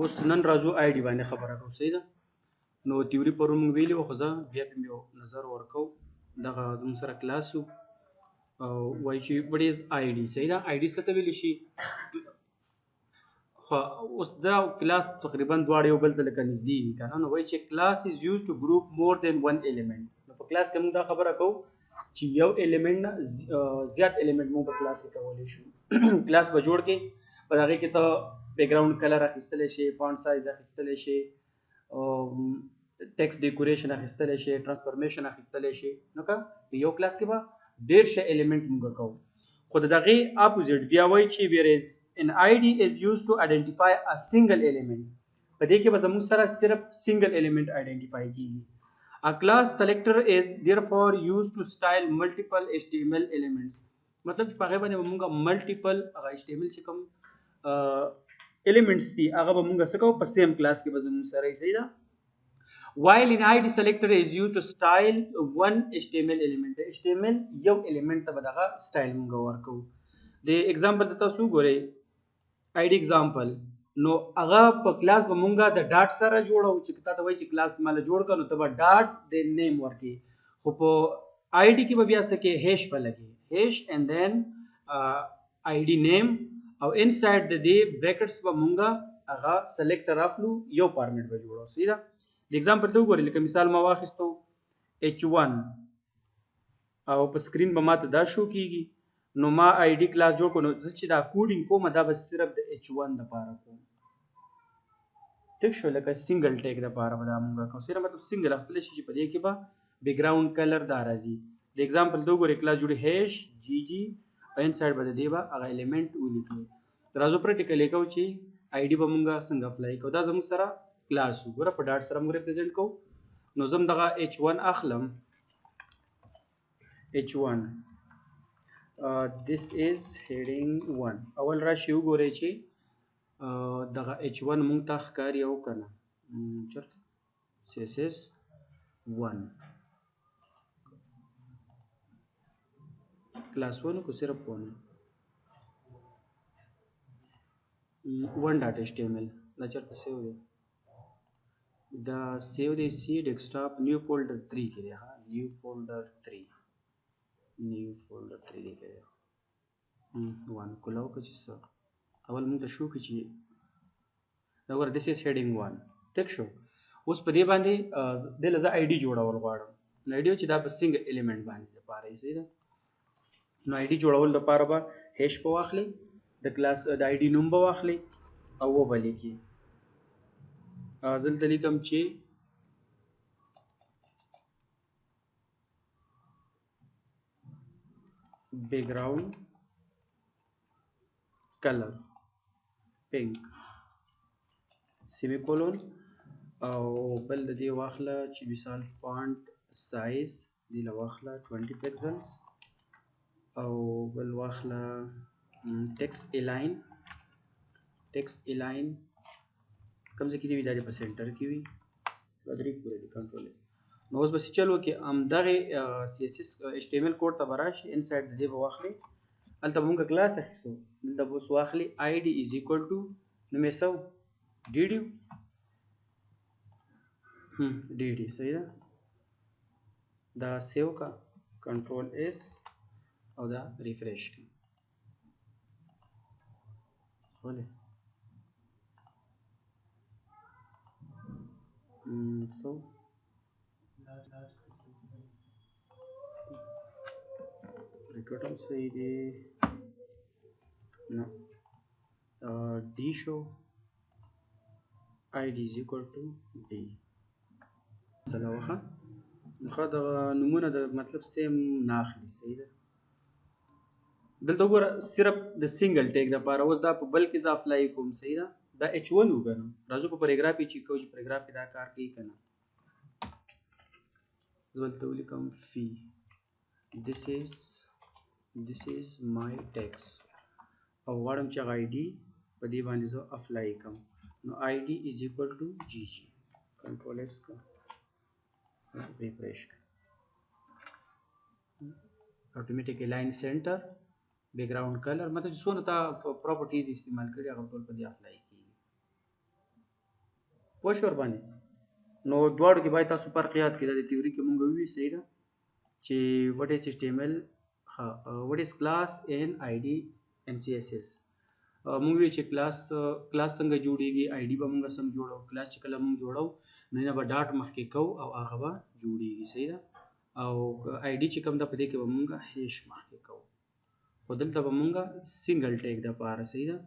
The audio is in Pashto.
اوس نن راځو آی ډي باندې خبره کوو. صحیح ده. نو تیوري پرون موږ ویلي وو، خو زه بیا په یو نظر ورکوم. دغه زموږ سره کلاس و او وایي چې وټ از آی ډي. صحیح ده. آی ډي څه ته ویلی شي؟ خو اوس دا کلاس تقریبا دواړه یو بل ته لکه نږدې دي که نه. نو وایي چې کلاس از یوز ټو ګروپ مور دین ون ایلیمنټ. نو په کلاس کې موږ دا خبره کوو چې یو ایلیمنټ نه زیات ایلیمنټ موږ په کلاس کې کولی شو. کلاس به جوړ کې په هغې کې ته بیک ګراوند کلر اخیستلی شي، فونټ سایز اخیستلی شي، ټیکسټ ډیکوریشن اخیستلی شي، ټرانسفارمیشن اخیستلی شي. نو که په یو کلاس کې به ډېر ښه ایلیمنټ موږ کوو. خو د دغې اپوزیټ بیا وایي چې whereas an ID is used to identify a single element. په دې کې به زموږ سره صرف single element identify کیږي. A class selector is therefore used to style multiple HTML elements. مطلب چې په هغې باندې به موږ multiple هغه HTML چې کوم elements دي هغه به موږ څه کوو په سیم کلاس کې به زموږ سره یې. صحیح ده. while in ID selector is used to style one HTML element. د HTML یو element ته به دغه style موږ ورکوو. د example ته تاسو وګورئ ID example. نو هغه په کلاس به مونږه د ډاټ سره جوړو چې تا ته وایي چې کلاس ماله جوړ کړه نو ته به ډاټ د نیم ورکړي. خو په آی ډي کې به بیا څه کې هیش به لګي، هیش اینڈ دین آی ډي نیم او انسایډ د دې بریکټس به مونږه هغه سلیکټر اخلو، یو فارمیټ به جوړو. صحیح ده. د ایگزامپل ته وګورئ، لکه مثال ما واخیستو H1 او په سکرین به ماته دا شو کیږي. نو ما آی ډي کلاس جوړ کړو، نو زه چې دا کوډینګ کوم دا به صرف د H1 دپاره کوم. ټیک شو. لکه سنګل ټیک دپاره به دا مونږ کوو. صرف مطلب سنګل اخیستلی شي چې په دې کې به بیک ګراوند کلر دا راځي. د ایگزامپل ته وګورئ، کلاس جوړي هیش جی جی او انسایډ به د دې به هغه ایلیمنټ ولیکو. راځو پریکټیکل یې کوو چې آی ډي به مونږ څنګه اپلای کوو. دا زموږ سره کلاس و. ګوره په ډاټ سره موږ ریپرزینټ کوو. نو زه هم دغه H1 اخلم. H1 this is heading 1. اول راشي وګورئ چې دغه H1 مونږ ته ښکاري او که نه چېرته CSS 1 کلاس 1 کو صرف 1 1.html دا چېرته سیو دی؟ دا سیو دی سی ډیسکټاپ نیو فولډر 3 کې دی. ها نیو فولډر 3 دی کې دی. 1 کلاو که چې څه اول مونږ ته شو که چې دا وګوره this is heading 1. ټیک شو. اوس په دې باندې دې له زه آی ډي جوړول غواړم. نو آی ډي چې دا په سنګل ایلیمنټ باندې دپاره یې. صحیح ده. نو آی ډي جوړول دپاره به هیش به واخلئ، د کلاس د آی ډي نوم به واخلئ او وبه لیکئ. زه دلته لیکم چې بیک ګراوند کلر پینک سیمی کولون او بل د دې واخله چې مثال فونټ سایز دې له واخله 20 پکسلز او بل واخله ټیکسټ الاین کوم ځای کې دې وي دا دې په سنټر کې وي. دا درې پورې دي کنټرول. نو اوس به څه چل وکړي، همدغې CSS HTML کوډ ته به راشي، انسایډ د دې به واخلئ. هلته به مونږ کلاس اخیستو، دلته به اوس واخلئ آی ډي از ایکول ټو نوم یې څه و ډي ډي. صحیح ده. دا سیو کا کنټرول اس او دا ریفریش کړئ. ولې so record هم صحیح دی. نه D show id is equal to d. مثلا وخه نو دا نمونه د مطلب سیم نه اخلي. صحیح ده. دلته وګوره صرف د سنګل ټیک دپاره اوس دا په بل کې زه اپلای کوم. صحیح ده. دا H1 وګڼم. راځو په پریګراف کې چې کوو چې پریګراف کې دا کار کوي که نه. زه دلته ولیکم فی this is my text او غواړم چې هغه آی ډي په دې باندې زه اپلای کوم. نو آی ډي از ایکول ټو جی جی کنټرول اس کا ریفریش کا ऑटोमेटिक الاین سنټر بیک ګراوند کلر مطلب څونه تا پراپرټیز استعمال کړي هغه ټول په دې اپلای کیږي. پوه شو ورباندې. نو دواړو کې باید تاسو فرق یاد کړئ. دا د تیوري کې مونږ ووي صحیح ده چې what is HTML what is class and ID and CSS. مونږ وی چې کلاس څنګه جوړیږي، آی ډي به مونږ سم جوړو. کلاس چې کله مونږ جوړو نو نه به ډاټ مخکې کوو او هغه به جوړیږي صحیح ده. او آی ډي چې کوم ده په دې کې به مونږ هیش مخکې کوو، خو دلته به مونږ سنګل ټیک د پاره صحیح ده.